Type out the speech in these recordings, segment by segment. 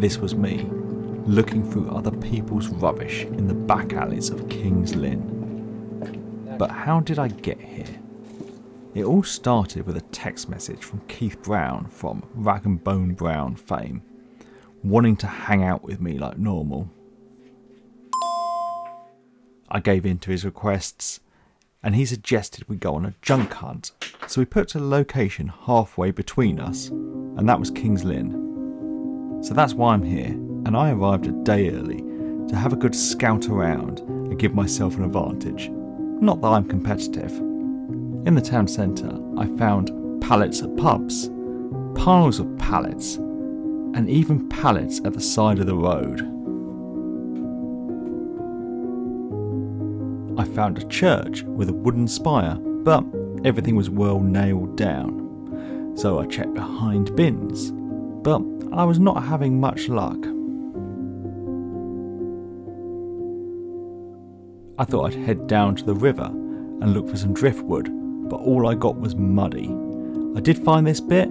This was me, looking through other people's rubbish in the back alleys of Kings Lynn. But how did I get here? It all started with a text message from Keith Brown from Rag and Bone Brown fame, wanting to hang out with me like normal. I gave in to his requests, and he suggested we go on a junk hunt, so we put a location halfway between us, and that was Kings Lynn. So that's why I'm here, and I arrived a day early to have a good scout around and give myself an advantage. Not that I'm competitive. In the town centre, I found pallets at pubs, piles of pallets, and even pallets at the side of the road. I found a church with a wooden spire, but everything was well nailed down. So I checked behind bins, but I was not having much luck. I thought I'd head down to the river and look for some driftwood, but all I got was muddy. I did find this bit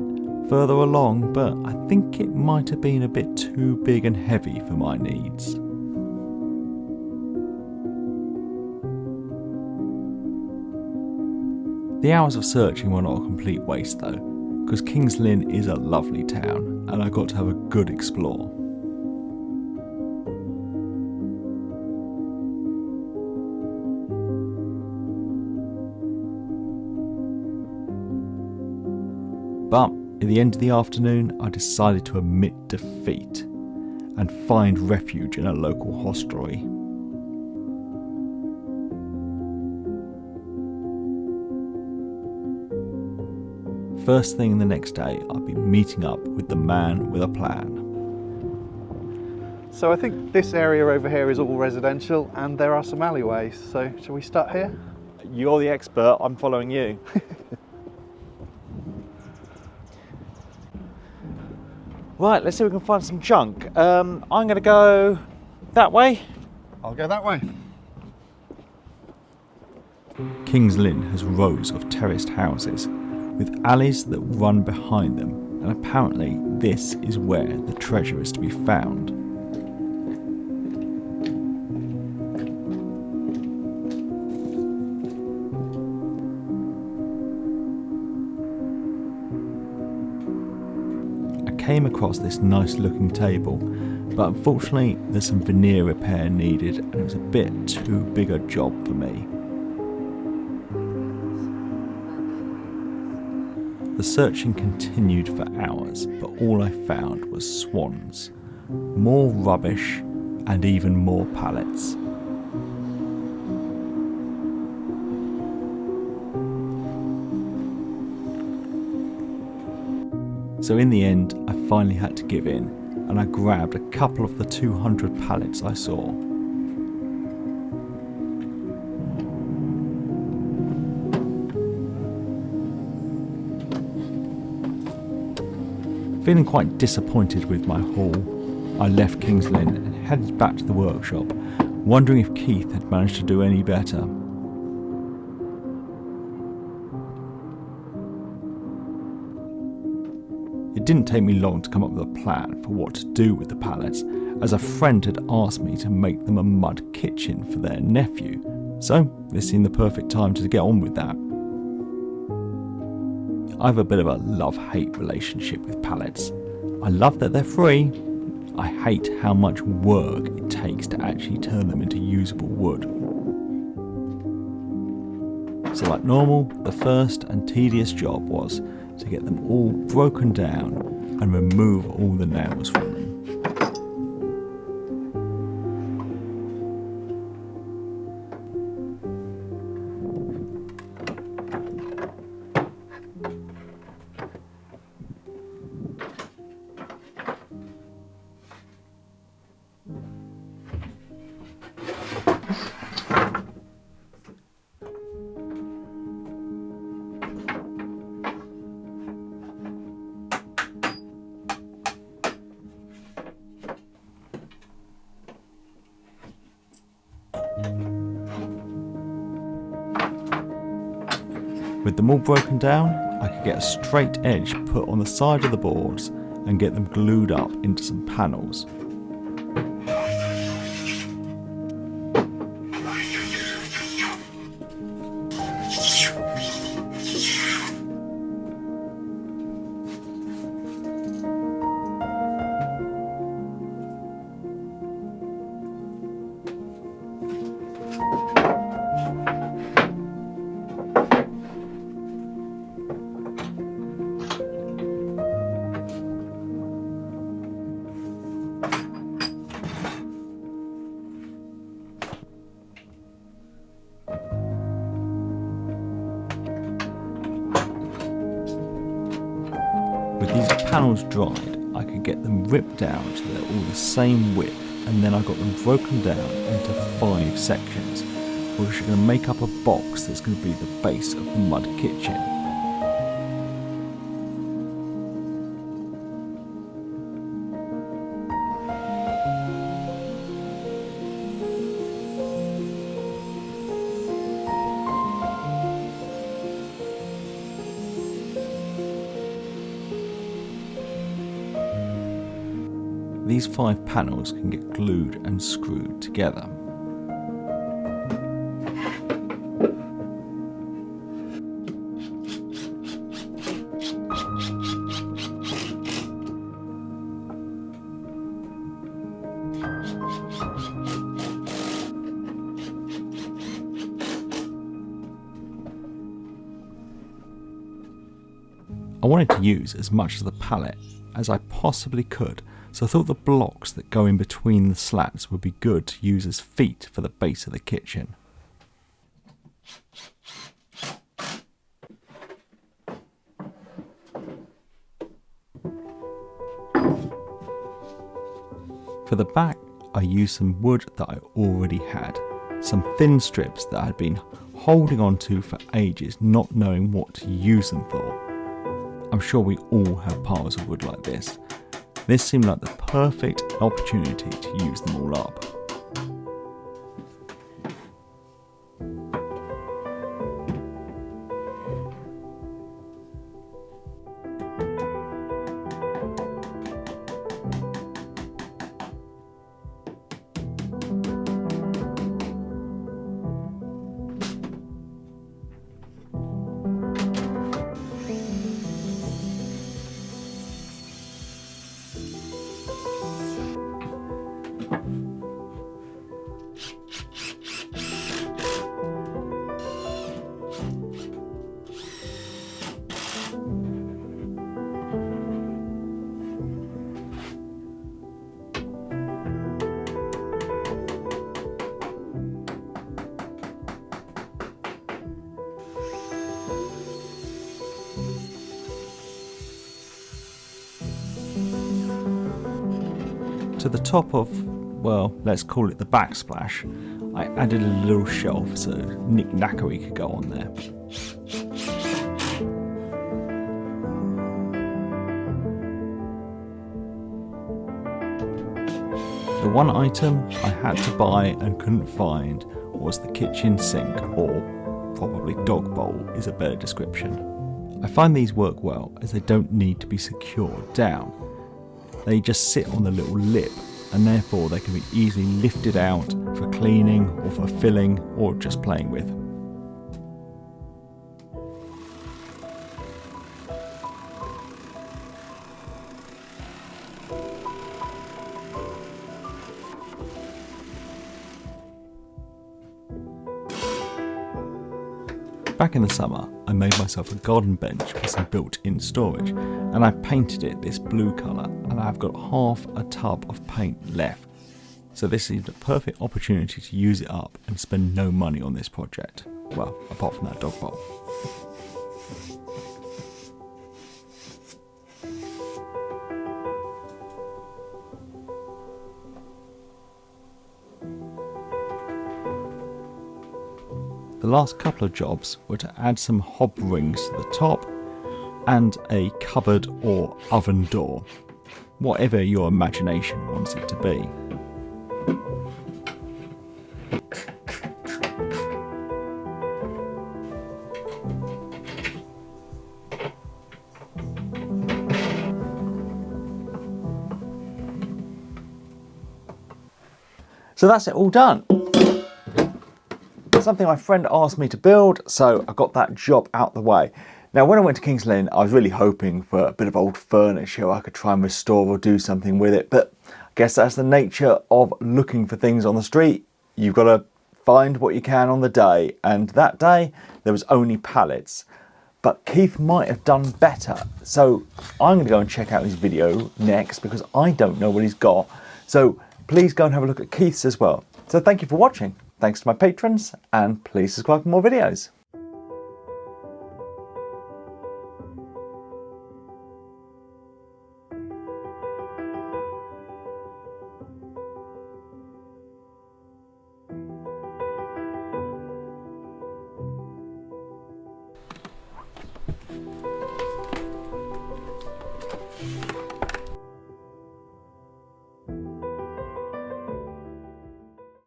further along, but I think it might have been a bit too big and heavy for my needs. The hours of searching were not a complete waste though, because Kings Lynn is a lovely town and I got to have a good explore. But at the end of the afternoon, I decided to admit defeat and find refuge in a local hostelry. First thing the next day, I'll be meeting up with the man with a plan. So I think this area over here is all residential and there are some alleyways, so shall we start here? You're the expert, I'm following you. Right, let's see if we can find some junk. I'm going to go that way. I'll go that way. Kings Lynn has rows of terraced houses with alleys that run behind them, and apparently this is where the treasure is to be found. I came across this nice looking table, but unfortunately there's some veneer repair needed and it was a bit too big a job for me. The searching continued for hours, but all I found was swans, more rubbish, and even more pallets. So in the end, I finally had to give in, and I grabbed a couple of the 200 pallets I saw. Feeling quite disappointed with my haul, I left Kings Lynn and headed back to the workshop, wondering if Keith had managed to do any better. It didn't take me long to come up with a plan for what to do with the pallets, as a friend had asked me to make them a mud kitchen for their nephew, so this seemed the perfect time to get on with that. I have a bit of a love-hate relationship with pallets. I love that they're free. I hate how much work it takes to actually turn them into usable wood. So like normal, the first and tedious job was to get them all broken down and remove all the nails from them. With them all broken down, I could get a straight edge put on the side of the boards and get them glued up into some panels. With these panels dried, I could get them ripped down so they're all the same width, and then I got them broken down into 5 sections, which are going to make up a box that's going to be the base of the mud kitchen. These 5 panels can get glued and screwed together. I wanted to use as much of the pallet as I possibly could, so I thought the blocks that go in between the slats would be good to use as feet for the base of the kitchen. For the back, I used some wood that I already had, some thin strips that I had been holding on to for ages, not knowing what to use them for. I'm sure we all have piles of wood like this. This seemed like the perfect opportunity to use them all up. To the top of, well, let's call it the backsplash, I added a little shelf so knick-knackery could go on there. The one item I had to buy and couldn't find was the kitchen sink, or probably dog bowl is a better description. I find these work well as they don't need to be secured down. They just sit on the little lip, and therefore they can be easily lifted out for cleaning or for filling or just playing with. Back in the summer, I made myself a garden bench with some built-in storage, and I painted it this blue colour, and I've got half a tub of paint left. So this is the perfect opportunity to use it up and spend no money on this project. Well, apart from that dog bowl. The last couple of jobs were to add some hob rings to the top and a cupboard or oven door, whatever your imagination wants it to be. So that's it all done. Something my friend asked me to build, so I got that job out the way. Now, when I went to Kings Lynn, I was really hoping for a bit of old furniture I could try and restore or do something with it, but I guess that's the nature of looking for things on the street. You've got to find what you can on the day, and that day there was only pallets. But Keith might have done better, so I'm going to go and check out his video next because I don't know what he's got. So please go and have a look at Keith's as well. So thank you for watching. Thanks to my patrons, and please subscribe for more videos.